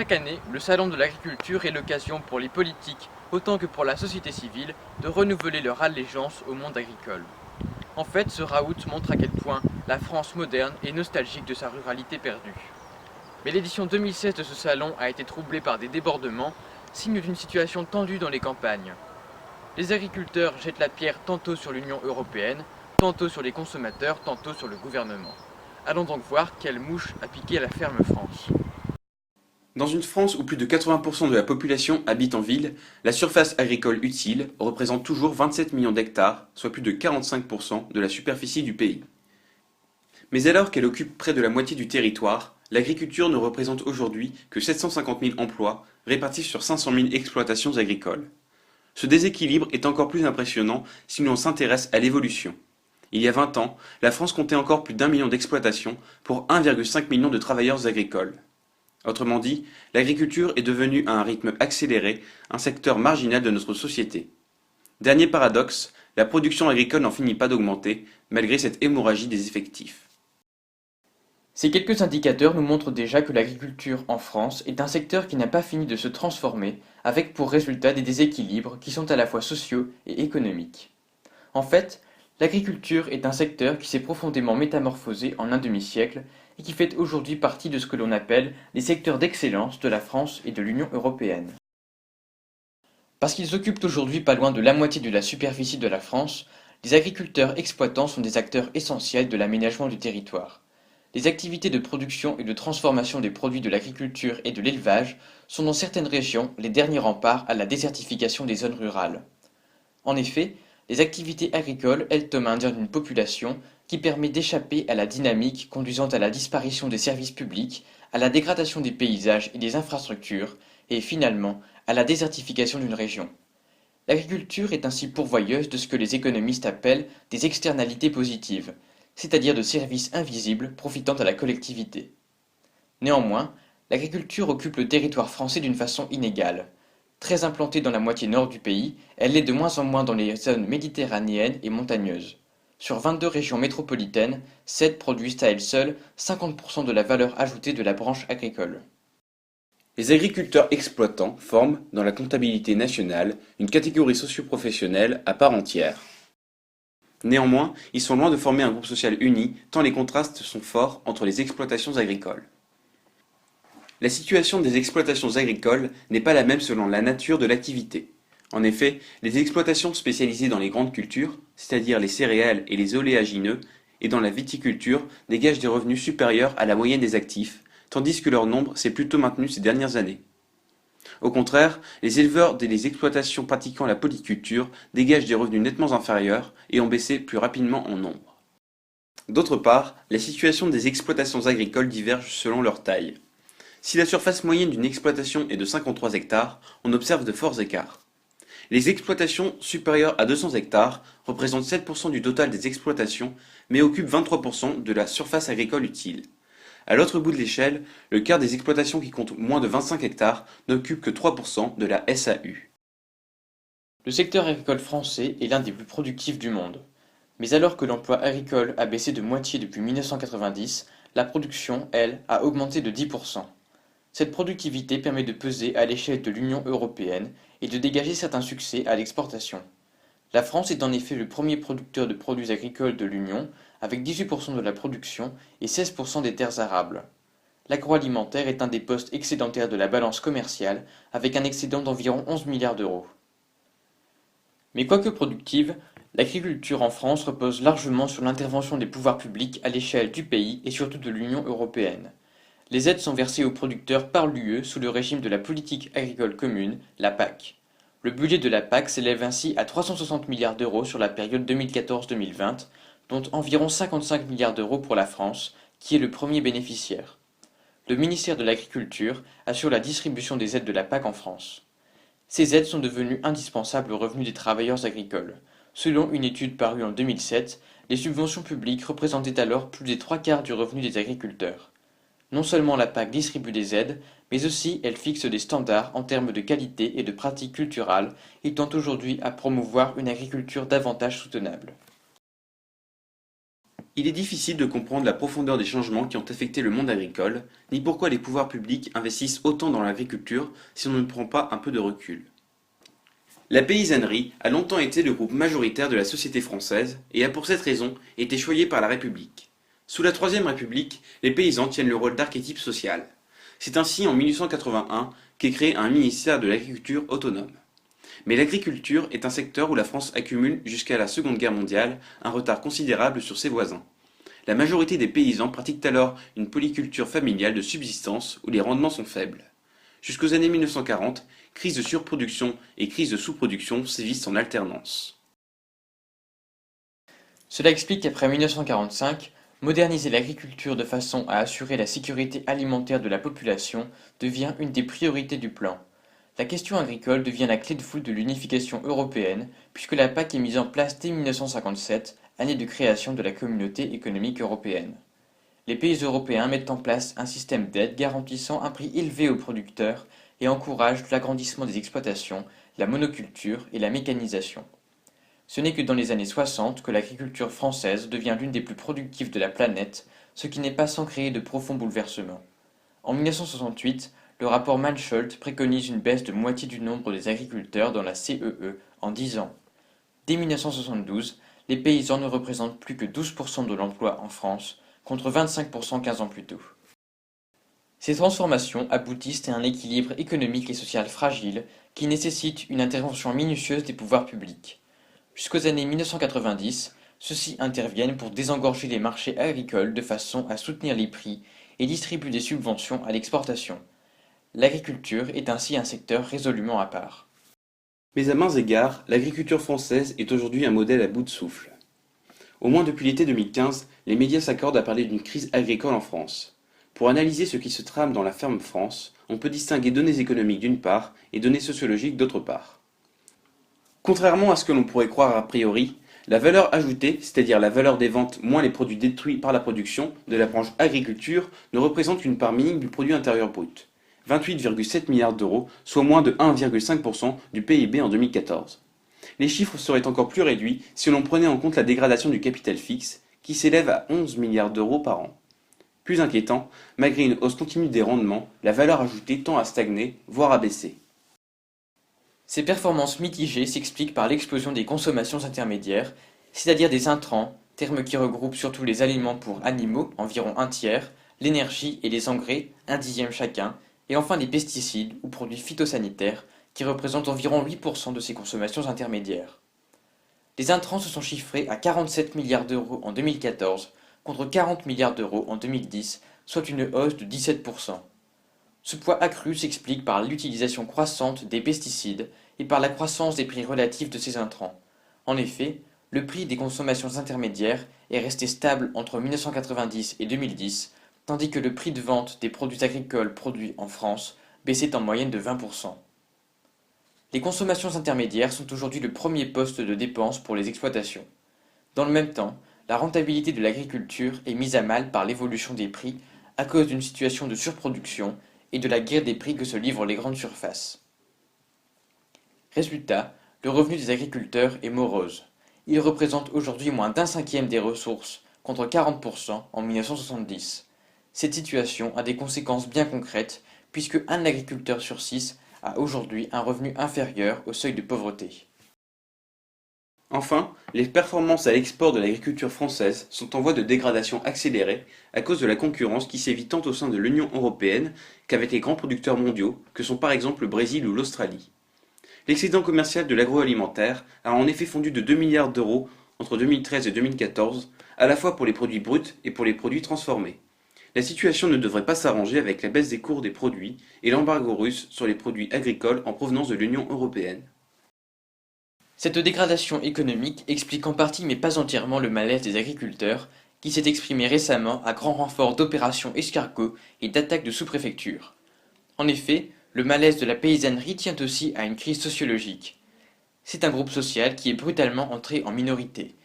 Chaque année, le Salon de l'agriculture est l'occasion pour les politiques, autant que pour la société civile, de renouveler leur allégeance au monde agricole. En fait, ce raout montre à quel point la France moderne est nostalgique de sa ruralité perdue. Mais l'édition 2016 de ce salon a été troublée par des débordements, signe d'une situation tendue dans les campagnes. Les agriculteurs jettent la pierre tantôt sur l'Union européenne, tantôt sur les consommateurs, tantôt sur le gouvernement. Allons donc voir quelle mouche a piqué la ferme France. Dans une France où plus de 80% de la population habite en ville, la surface agricole utile représente toujours 27 millions d'hectares, soit plus de 45% de la superficie du pays. Mais alors qu'elle occupe près de la moitié du territoire, l'agriculture ne représente aujourd'hui que 750 000 emplois répartis sur 500 000 exploitations agricoles. Ce déséquilibre est encore plus impressionnant si l'on s'intéresse à l'évolution. Il y a 20 ans, la France comptait encore plus d'1 million d'exploitations pour 1,5 million de travailleurs agricoles. Autrement dit, l'agriculture est devenue à un rythme accéléré un secteur marginal de notre société. Dernier paradoxe, la production agricole n'en finit pas d'augmenter, malgré cette hémorragie des effectifs. Ces quelques indicateurs nous montrent déjà que l'agriculture en France est un secteur qui n'a pas fini de se transformer, avec pour résultat des déséquilibres qui sont à la fois sociaux et économiques. En fait, l'agriculture est un secteur qui s'est profondément métamorphosé en un demi-siècle et qui fait aujourd'hui partie de ce que l'on appelle les secteurs d'excellence de la France et de l'Union européenne. Parce qu'ils occupent aujourd'hui pas loin de la moitié de la superficie de la France, les agriculteurs exploitants sont des acteurs essentiels de l'aménagement du territoire. Les activités de production et de transformation des produits de l'agriculture et de l'élevage sont dans certaines régions les derniers remparts à la désertification des zones rurales. En effet, les activités agricoles aident au maintien d'une population qui permet d'échapper à la dynamique conduisant à la disparition des services publics, à la dégradation des paysages et des infrastructures, et finalement à la désertification d'une région. L'agriculture est ainsi pourvoyeuse de ce que les économistes appellent des externalités positives, c'est-à-dire de services invisibles profitant à la collectivité. Néanmoins, l'agriculture occupe le territoire français d'une façon inégale. Très implantée dans la moitié nord du pays, elle l'est de moins en moins dans les zones méditerranéennes et montagneuses. Sur 22 régions métropolitaines, 7 produisent à elles seules 50% de la valeur ajoutée de la branche agricole. Les agriculteurs exploitants forment, dans la comptabilité nationale, une catégorie socio-professionnelle à part entière. Néanmoins, ils sont loin de former un groupe social uni, tant les contrastes sont forts entre les exploitations agricoles. La situation des exploitations agricoles n'est pas la même selon la nature de l'activité. En effet, les exploitations spécialisées dans les grandes cultures, c'est-à-dire les céréales et les oléagineux, et dans la viticulture, dégagent des revenus supérieurs à la moyenne des actifs, tandis que leur nombre s'est plutôt maintenu ces dernières années. Au contraire, les éleveurs et les exploitations pratiquant la polyculture dégagent des revenus nettement inférieurs et ont baissé plus rapidement en nombre. D'autre part, la situation des exploitations agricoles diverge selon leur taille. Si la surface moyenne d'une exploitation est de 53 hectares, on observe de forts écarts. Les exploitations supérieures à 200 hectares représentent 7% du total des exploitations, mais occupent 23% de la surface agricole utile. À l'autre bout de l'échelle, le quart des exploitations qui comptent moins de 25 hectares n'occupe que 3% de la SAU. Le secteur agricole français est l'un des plus productifs du monde. Mais alors que l'emploi agricole a baissé de moitié depuis 1990, la production, elle, a augmenté de 10%. Cette productivité permet de peser à l'échelle de l'Union européenne et de dégager certains succès à l'exportation. La France est en effet le premier producteur de produits agricoles de l'Union, avec 18% de la production et 16% des terres arables. L'agroalimentaire est un des postes excédentaires de la balance commerciale, avec un excédent d'environ 11 milliards d'euros. Mais quoique productive, l'agriculture en France repose largement sur l'intervention des pouvoirs publics à l'échelle du pays et surtout de l'Union européenne. Les aides sont versées aux producteurs par l'UE sous le régime de la politique agricole commune, la PAC. Le budget de la PAC s'élève ainsi à 360 milliards d'euros sur la période 2014-2020, dont environ 55 milliards d'euros pour la France, qui est le premier bénéficiaire. Le ministère de l'Agriculture assure la distribution des aides de la PAC en France. Ces aides sont devenues indispensables aux revenus des travailleurs agricoles. Selon une étude parue en 2007, les subventions publiques représentaient alors plus des trois quarts du revenu des agriculteurs. Non seulement la PAC distribue des aides, mais aussi elle fixe des standards en termes de qualité et de pratiques culturales et tend aujourd'hui à promouvoir une agriculture davantage soutenable. Il est difficile de comprendre la profondeur des changements qui ont affecté le monde agricole, ni pourquoi les pouvoirs publics investissent autant dans l'agriculture si on ne prend pas un peu de recul. La paysannerie a longtemps été le groupe majoritaire de la société française et a pour cette raison été choyée par la République. Sous la Troisième République, les paysans tiennent le rôle d'archétype social. C'est ainsi en 1881 qu'est créé un ministère de l'agriculture autonome. Mais l'agriculture est un secteur où la France accumule jusqu'à la Seconde Guerre mondiale un retard considérable sur ses voisins. La majorité des paysans pratiquent alors une polyculture familiale de subsistance où les rendements sont faibles. Jusqu'aux années 1940, crise de surproduction et crise de sous-production sévissent en alternance. Cela explique qu'après 1945, moderniser l'agriculture de façon à assurer la sécurité alimentaire de la population devient une des priorités du plan. La question agricole devient la clé de voûte de l'unification européenne puisque la PAC est mise en place dès 1957, année de création de la Communauté économique européenne. Les pays européens mettent en place un système d'aide garantissant un prix élevé aux producteurs et encouragent l'agrandissement des exploitations, la monoculture et la mécanisation. Ce n'est que dans les années 60 que l'agriculture française devient l'une des plus productives de la planète, ce qui n'est pas sans créer de profonds bouleversements. En 1968, le rapport Mansholt préconise une baisse de moitié du nombre des agriculteurs dans la CEE en 10 ans. Dès 1972, les paysans ne représentent plus que 12% de l'emploi en France, contre 25% 15 ans plus tôt. Ces transformations aboutissent à un équilibre économique et social fragile qui nécessite une intervention minutieuse des pouvoirs publics. Jusqu'aux années 1990, ceux-ci interviennent pour désengorger les marchés agricoles de façon à soutenir les prix et distribuent des subventions à l'exportation. L'agriculture est ainsi un secteur résolument à part. Mais à mains égards, l'agriculture française est aujourd'hui un modèle à bout de souffle. Au moins depuis l'été 2015, les médias s'accordent à parler d'une crise agricole en France. Pour analyser ce qui se trame dans la ferme France, on peut distinguer données économiques d'une part et données sociologiques d'autre part. Contrairement à ce que l'on pourrait croire a priori, la valeur ajoutée, c'est-à-dire la valeur des ventes moins les produits détruits par la production de la branche agriculture, ne représente qu'une part minime du produit intérieur brut, 28,7 milliards d'euros, soit moins de 1,5% du PIB en 2014. Les chiffres seraient encore plus réduits si l'on prenait en compte la dégradation du capital fixe, qui s'élève à 11 milliards d'euros par an. Plus inquiétant, malgré une hausse continue des rendements, la valeur ajoutée tend à stagner, voire à baisser. Ces performances mitigées s'expliquent par l'explosion des consommations intermédiaires, c'est-à-dire des intrants, terme qui regroupe surtout les aliments pour animaux, environ un tiers, l'énergie et les engrais, un dixième chacun, et enfin les pesticides ou produits phytosanitaires, qui représentent environ 8% de ces consommations intermédiaires. Les intrants se sont chiffrés à 47 milliards d'euros en 2014, contre 40 milliards d'euros en 2010, soit une hausse de 17%. Ce poids accru s'explique par l'utilisation croissante des pesticides et par la croissance des prix relatifs de ces intrants. En effet, le prix des consommations intermédiaires est resté stable entre 1990 et 2010, tandis que le prix de vente des produits agricoles produits en France baissait en moyenne de 20%. Les consommations intermédiaires sont aujourd'hui le premier poste de dépense pour les exploitations. Dans le même temps, la rentabilité de l'agriculture est mise à mal par l'évolution des prix à cause d'une situation de surproduction et de la guerre des prix que se livrent les grandes surfaces. Résultat, le revenu des agriculteurs est morose. Il représente aujourd'hui moins d'un cinquième des ressources, contre 40% en 1970. Cette situation a des conséquences bien concrètes, puisque un agriculteur sur 6 a aujourd'hui un revenu inférieur au seuil de pauvreté. Enfin, les performances à l'export de l'agriculture française sont en voie de dégradation accélérée à cause de la concurrence qui sévit tant au sein de l'Union européenne qu'avec les grands producteurs mondiaux que sont par exemple le Brésil ou l'Australie. L'excédent commercial de l'agroalimentaire a en effet fondu de 2 milliards d'euros entre 2013 et 2014, à la fois pour les produits bruts et pour les produits transformés. La situation ne devrait pas s'arranger avec la baisse des cours des produits et l'embargo russe sur les produits agricoles en provenance de l'Union européenne. Cette dégradation économique explique en partie mais pas entièrement le malaise des agriculteurs, qui s'est exprimé récemment à grand renfort d'opérations escargots et d'attaques de sous-préfectures. En effet, le malaise de la paysannerie tient aussi à une crise sociologique. C'est un groupe social qui est brutalement entré en minorité.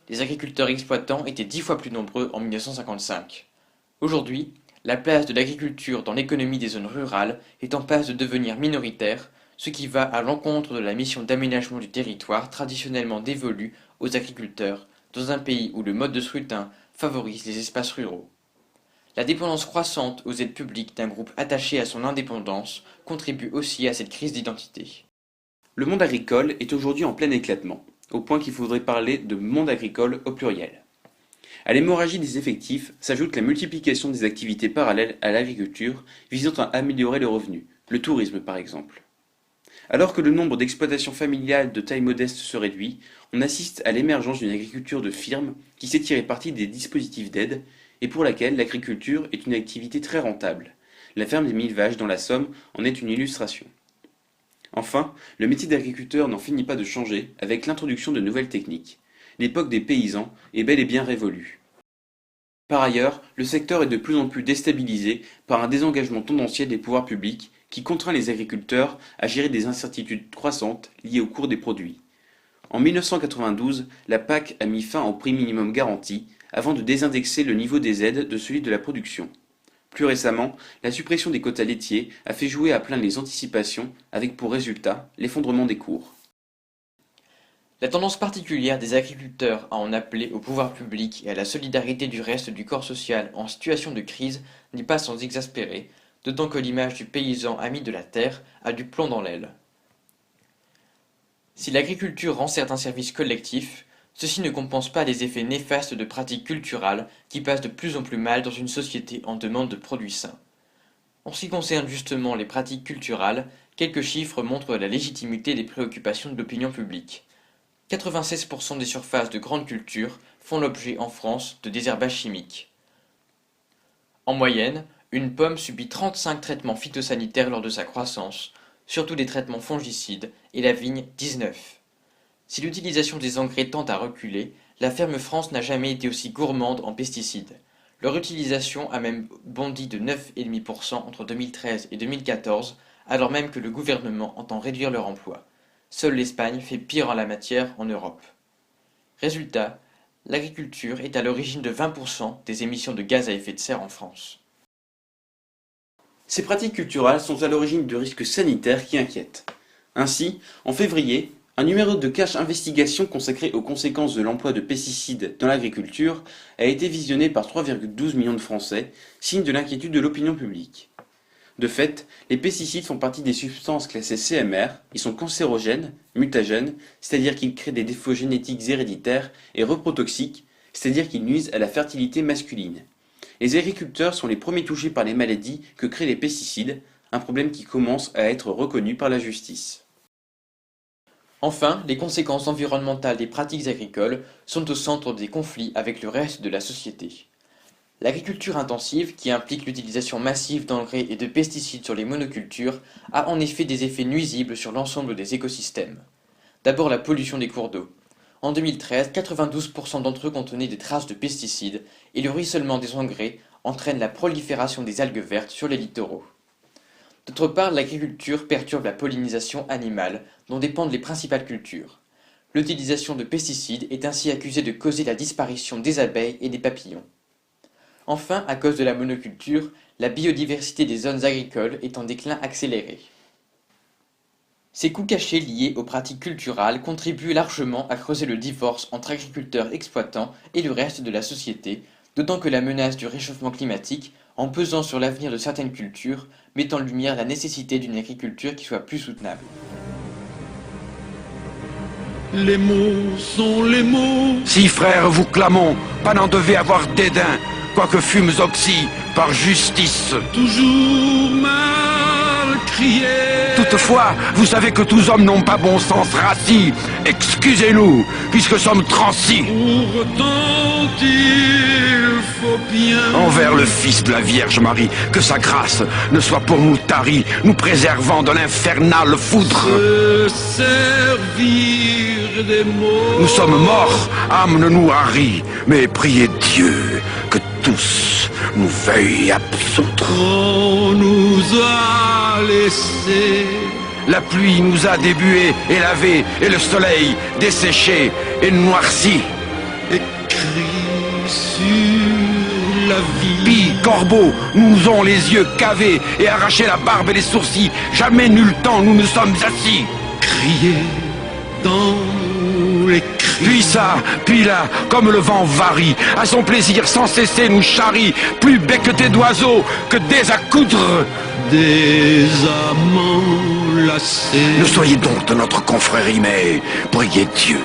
Les agriculteurs exploitants étaient 10 fois plus nombreux en 1955. Aujourd'hui, la place de l'agriculture dans l'économie des zones rurales est en passe de devenir minoritaire, ce qui va à l'encontre de la mission d'aménagement du territoire traditionnellement dévolue aux agriculteurs, dans un pays où le mode de scrutin favorise les espaces ruraux. La dépendance croissante aux aides publiques d'un groupe attaché à son indépendance contribue aussi à cette crise d'identité. Le monde agricole est aujourd'hui en plein éclatement, au point qu'il faudrait parler de monde agricole au pluriel. À l'hémorragie des effectifs s'ajoute la multiplication des activités parallèles à l'agriculture visant à améliorer le revenu, le tourisme par exemple. Alors que le nombre d'exploitations familiales de taille modeste se réduit, on assiste à l'émergence d'une agriculture de firme qui sait tirer parti des dispositifs d'aide et pour laquelle l'agriculture est une activité très rentable. La ferme des 1000 vaches dans la Somme en est une illustration. Enfin, le métier d'agriculteur n'en finit pas de changer avec l'introduction de nouvelles techniques. L'époque des paysans est bel et bien révolue. Par ailleurs, le secteur est de plus en plus déstabilisé par un désengagement tendanciel des pouvoirs publics qui contraint les agriculteurs à gérer des incertitudes croissantes liées au cours des produits. En 1992, la PAC a mis fin au prix minimum garanti avant de désindexer le niveau des aides de celui de la production. Plus récemment, la suppression des quotas laitiers a fait jouer à plein les anticipations avec pour résultat l'effondrement des cours. La tendance particulière des agriculteurs à en appeler au pouvoir public et à la solidarité du reste du corps social en situation de crise n'est pas sans exaspérer, d'autant que l'image du paysan ami de la terre a du plomb dans l'aile. Si l'agriculture rend certains services collectifs, ceci ne compense pas les effets néfastes de pratiques culturales qui passent de plus en plus mal dans une société en demande de produits sains. En ce qui concerne justement les pratiques culturales, quelques chiffres montrent la légitimité des préoccupations de l'opinion publique. 96% des surfaces de grandes cultures font l'objet en France de désherbage chimique. En moyenne, une pomme subit 35 traitements phytosanitaires lors de sa croissance, surtout des traitements fongicides, et la vigne 19. Si l'utilisation des engrais tend à reculer, la ferme France n'a jamais été aussi gourmande en pesticides. Leur utilisation a même bondi de 9,5% entre 2013 et 2014, alors même que le gouvernement entend réduire leur emploi. Seule l'Espagne fait pire en la matière en Europe. Résultat, l'agriculture est à l'origine de 20% des émissions de gaz à effet de serre en France. Ces pratiques culturelles sont à l'origine de risques sanitaires qui inquiètent. Ainsi, en février, un numéro de Cash Investigation consacré aux conséquences de l'emploi de pesticides dans l'agriculture a été visionné par 3,12 millions de Français, signe de l'inquiétude de l'opinion publique. De fait, les pesticides font partie des substances classées CMR, ils sont cancérogènes, mutagènes, c'est-à-dire qu'ils créent des défauts génétiques héréditaires, et reprotoxiques, c'est-à-dire qu'ils nuisent à la fertilité masculine. Les agriculteurs sont les premiers touchés par les maladies que créent les pesticides, un problème qui commence à être reconnu par la justice. Enfin, les conséquences environnementales des pratiques agricoles sont au centre des conflits avec le reste de la société. L'agriculture intensive, qui implique l'utilisation massive d'engrais et de pesticides sur les monocultures, a en effet des effets nuisibles sur l'ensemble des écosystèmes. D'abord la pollution des cours d'eau. En 2013, 92% d'entre eux contenaient des traces de pesticides et le ruissellement des engrais entraîne la prolifération des algues vertes sur les littoraux. D'autre part, l'agriculture perturbe la pollinisation animale, dont dépendent les principales cultures. L'utilisation de pesticides est ainsi accusée de causer la disparition des abeilles et des papillons. Enfin, à cause de la monoculture, la biodiversité des zones agricoles est en déclin accéléré. Ces coûts cachés liés aux pratiques culturales contribuent largement à creuser le divorce entre agriculteurs exploitants et le reste de la société, d'autant que la menace du réchauffement climatique, en pesant sur l'avenir de certaines cultures, met en lumière la nécessité d'une agriculture qui soit plus soutenable. Les mots sont les mots. Si frères vous clamons, pas n'en devez avoir dédain, quoique fûmes oxy par justice. Toujours mal crié. Toutefois, vous savez que tous hommes n'ont pas bon sens rassis. Excusez-nous, puisque sommes transis. Pour autant il faut bien Envers le Fils de la Vierge Marie, que sa grâce ne soit pour nous tarie, nous préservant de l'infernale foudre. se servir des mots. Nous sommes morts, âme ne nous harie, mais priez Dieu que tous nous veuillent absoudre. On nous a laissé. La pluie nous a débués et lavés, et le soleil desséché et noirci. Écrit sur la vie. Pis, corbeaux, nous ont les yeux cavés et arraché la barbe et les sourcils. Jamais nul temps nous ne sommes assis. Crié dans les Puis ça, puis là, comme le vent varie, à son plaisir sans cesser nous charrie, plus becqueté d'oiseaux que des à coudre. des amants lassés. Ne soyez donc de notre confrérie, mais priez Dieu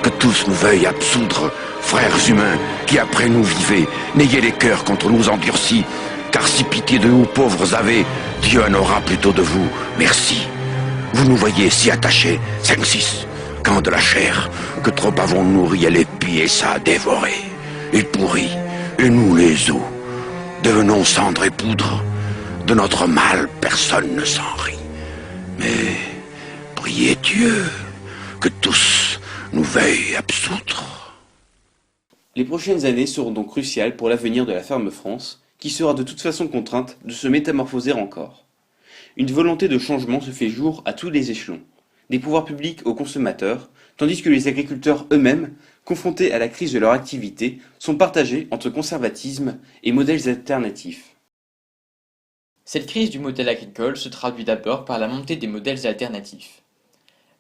que tous nous veuillent absoudre, frères humains, qui après nous vivez, n'ayez les cœurs contre nous endurcis, car si pitié de nous pauvres avez, Dieu en aura plutôt de vous. Merci. Vous nous voyez si attachés, 5-6, quand de la chair, que trop avons nourri à l'épi et ça a dévoré, et pourri, et nous les os, devenons cendre et poudre. De notre mal, personne ne s'en rit. Mais priez Dieu que tous nous veuillent absoudre. Les prochaines années seront donc cruciales pour l'avenir de la ferme France, qui sera de toute façon contrainte de se métamorphoser encore. Une volonté de changement se fait jour à tous les échelons, des pouvoirs publics aux consommateurs, tandis que les agriculteurs eux-mêmes, confrontés à la crise de leur activité, sont partagés entre conservatisme et modèles alternatifs. Cette crise du modèle agricole se traduit d'abord par la montée des modèles alternatifs.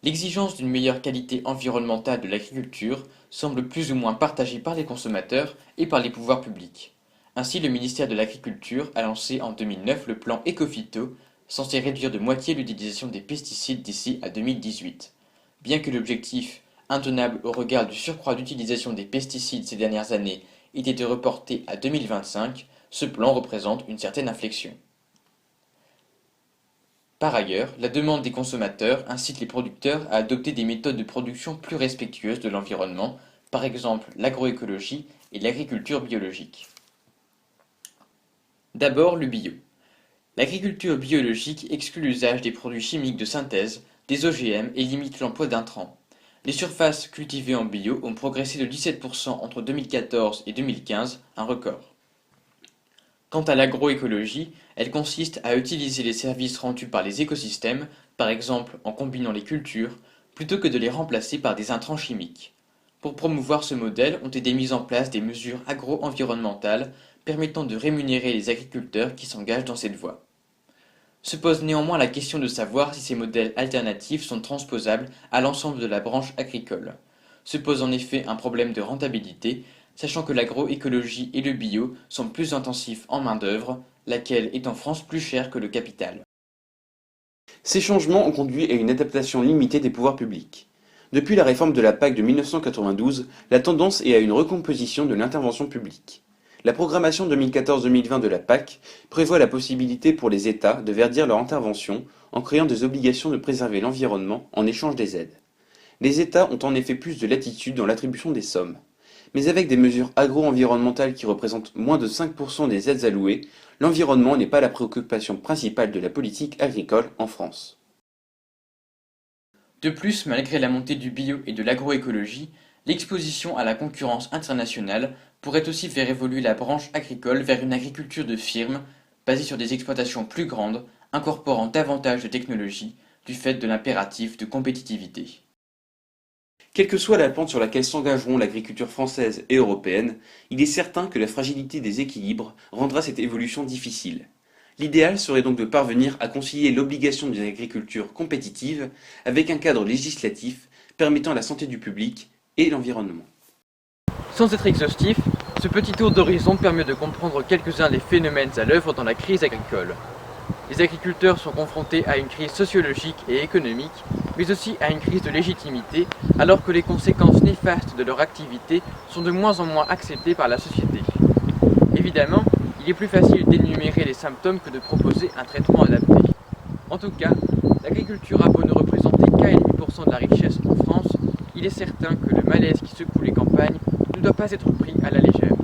L'exigence d'une meilleure qualité environnementale de l'agriculture semble plus ou moins partagée par les consommateurs et par les pouvoirs publics. Ainsi, le ministère de l'Agriculture a lancé en 2009 le plan Ecophyto, censé réduire de moitié l'utilisation des pesticides d'ici à 2018. Bien que l'objectif, intenable au regard du surcroît d'utilisation des pesticides ces dernières années, ait été reporté à 2025, ce plan représente une certaine inflexion. Par ailleurs, la demande des consommateurs incite les producteurs à adopter des méthodes de production plus respectueuses de l'environnement, par exemple l'agroécologie et l'agriculture biologique. D'abord, le bio. L'agriculture biologique exclut l'usage des produits chimiques de synthèse, des OGM et limite l'emploi d'intrants. Les surfaces cultivées en bio ont progressé de 17% entre 2014 et 2015, un record. Quant à l'agroécologie, elle consiste à utiliser les services rendus par les écosystèmes, par exemple en combinant les cultures, plutôt que de les remplacer par des intrants chimiques. Pour promouvoir ce modèle ont été mises en place des mesures agro-environnementales permettant de rémunérer les agriculteurs qui s'engagent dans cette voie. Se pose néanmoins la question de savoir si ces modèles alternatifs sont transposables à l'ensemble de la branche agricole. Se pose en effet un problème de rentabilité, sachant que l'agroécologie et le bio sont plus intensifs en main-d'œuvre, laquelle est en France plus chère que le capital. Ces changements ont conduit à une adaptation limitée des pouvoirs publics. Depuis la réforme de la PAC de 1992, la tendance est à une recomposition de l'intervention publique. La programmation 2014-2020 de la PAC prévoit la possibilité pour les États de verdir leur intervention en créant des obligations de préserver l'environnement en échange des aides. Les États ont en effet plus de latitude dans l'attribution des sommes. Mais avec des mesures agro-environnementales qui représentent moins de 5% des aides allouées, l'environnement n'est pas la préoccupation principale de la politique agricole en France. De plus, malgré la montée du bio et de l'agroécologie, l'exposition à la concurrence internationale pourrait aussi faire évoluer la branche agricole vers une agriculture de firme, basée sur des exploitations plus grandes, incorporant davantage de technologies, du fait de l'impératif de compétitivité. Quelle que soit la pente sur laquelle s'engageront l'agriculture française et européenne, il est certain que la fragilité des équilibres rendra cette évolution difficile. L'idéal serait donc de parvenir à concilier l'obligation d'une agriculture compétitive avec un cadre législatif permettant la santé du public et l'environnement. Sans être exhaustif, ce petit tour d'horizon permet de comprendre quelques-uns des phénomènes à l'œuvre dans la crise agricole. Les agriculteurs sont confrontés à une crise sociologique et économique, mais aussi à une crise de légitimité, alors que les conséquences néfastes de leur activité sont de moins en moins acceptées par la société. Évidemment, il est plus facile d'énumérer les symptômes que de proposer un traitement adapté. En tout cas, l'agriculture a beau ne représenter qu'à 1,5% de la richesse en France, il est certain que le malaise qui secoue les campagnes ne doit pas être pris à la légère.